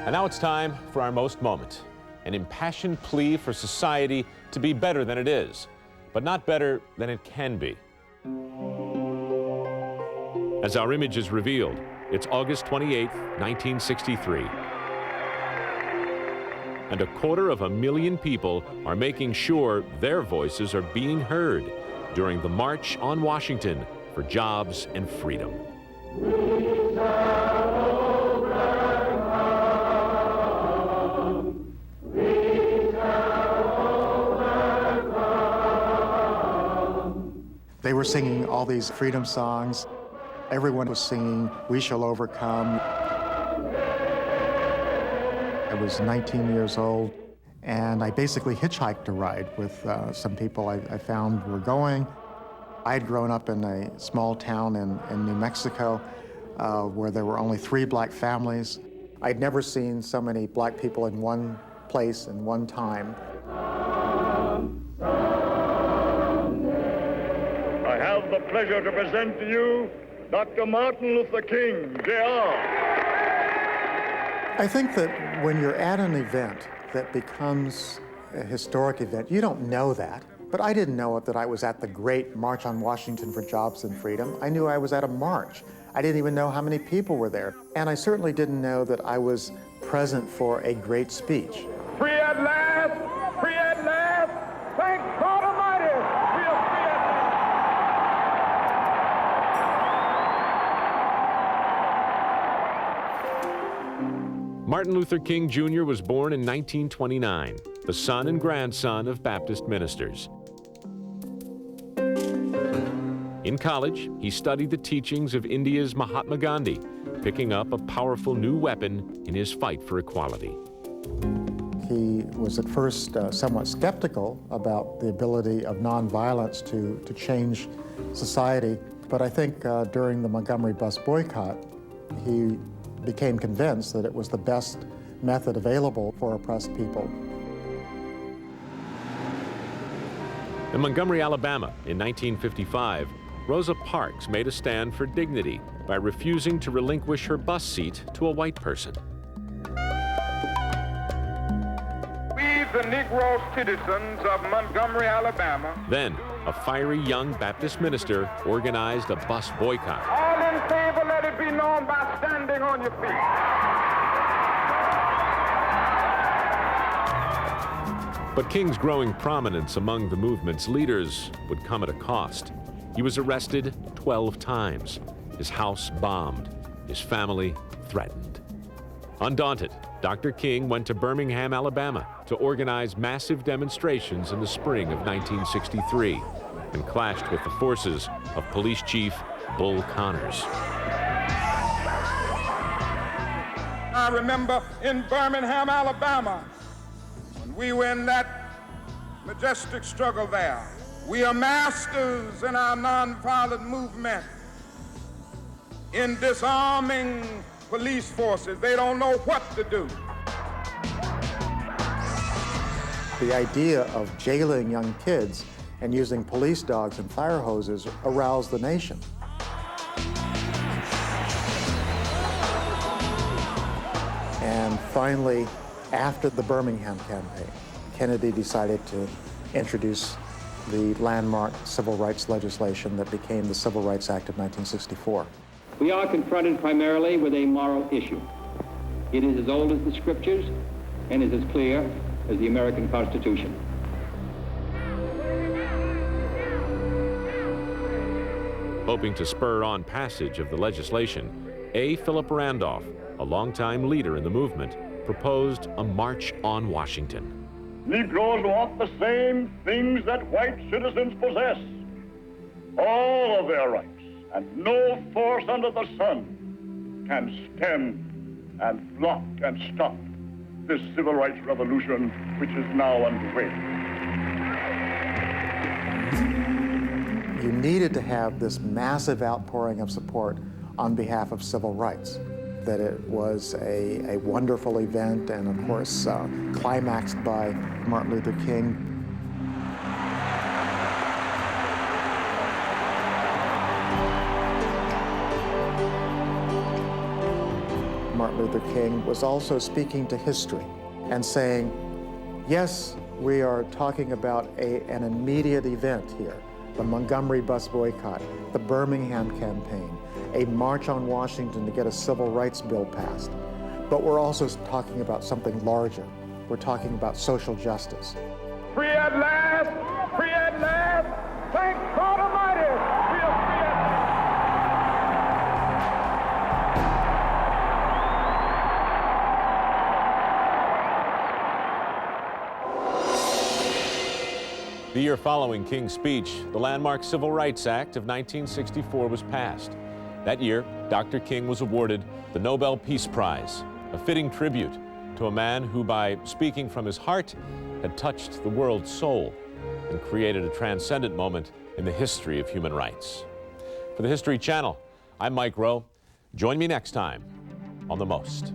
And now it's time for our most moment, an impassioned plea for society to be better than it is, but not better than it can be. As our image is revealed, it's August 28, 1963. And 250,000 people are making sure their voices are being heard during the March on Washington for Jobs and Freedom. They were singing all these freedom songs. Everyone was singing, "We Shall Overcome." I was 19 years old, and I basically hitchhiked a ride with some people I found were going. I had grown up in a small town in New Mexico where there were only 3 black families. I'd never seen so many black people in one place and one time. I have the pleasure to present to you Dr. Martin Luther King, Jr. I think that when you're at an event that becomes a historic event, you don't know that. But I didn't know it that I was at the great March on Washington for Jobs and Freedom. I knew I was at a march. I didn't even know how many people were there. And I certainly didn't know that I was present for a great speech. Free at last! Free at last! Thank God Almighty! We are free at last! Martin Luther King Jr. was born in 1929, the son and grandson of Baptist ministers. In college, he studied the teachings of India's Mahatma Gandhi, picking up a powerful new weapon in his fight for equality. He was at first somewhat skeptical about the ability of nonviolence to change society, but I think during the Montgomery bus boycott, he became convinced that it was the best method available for oppressed people. In Montgomery, Alabama, in 1955, Rosa Parks made a stand for dignity by refusing to relinquish her bus seat to a white person. We, the Negro citizens of Montgomery, Alabama. Then, a fiery young Baptist minister organized a bus boycott. All in favor, let it be known by standing on your feet. But King's growing prominence among the movement's leaders would come at a cost. He was arrested 12 times, his house bombed, his family threatened. Undaunted, Dr. King went to Birmingham, Alabama to organize massive demonstrations in the spring of 1963 and clashed with the forces of Police Chief Bull Connors. I remember in Birmingham, Alabama, when we were in that majestic struggle there. We are masters in our nonviolent movement in disarming police forces. They don't know what to do. The idea of jailing young kids and using police dogs and fire hoses aroused the nation. And finally, after the Birmingham campaign, Kennedy decided to introduce the landmark civil rights legislation that became the Civil Rights Act of 1964. We are confronted primarily with a moral issue. It is as old as the scriptures and is as clear as the American Constitution. Hoping to spur on passage of the legislation, A. Philip Randolph, a longtime leader in the movement, proposed a March on Washington. Negroes want the same things that white citizens possess. All of their rights, and no force under the sun can stem and block and stop this civil rights revolution which is now underway. You needed to have this massive outpouring of support on behalf of civil rights. That it was a wonderful event, and of course climaxed by Martin Luther King. Martin Luther King was also speaking to history and saying, yes, we are talking about an immediate event here, the Montgomery bus boycott, the Birmingham campaign, a march on Washington to get a civil rights bill passed. But we're also talking about something larger. We're talking about social justice. Free at last! Free at last! Thank God Almighty! We are free at last! The year following King's speech, the landmark Civil Rights Act of 1964 was passed. That year, Dr. King was awarded the Nobel Peace Prize, a fitting tribute to a man who, by speaking from his heart, had touched the world's soul and created a transcendent moment in the history of human rights. For the History Channel, I'm Mike Rowe. Join me next time on The Most.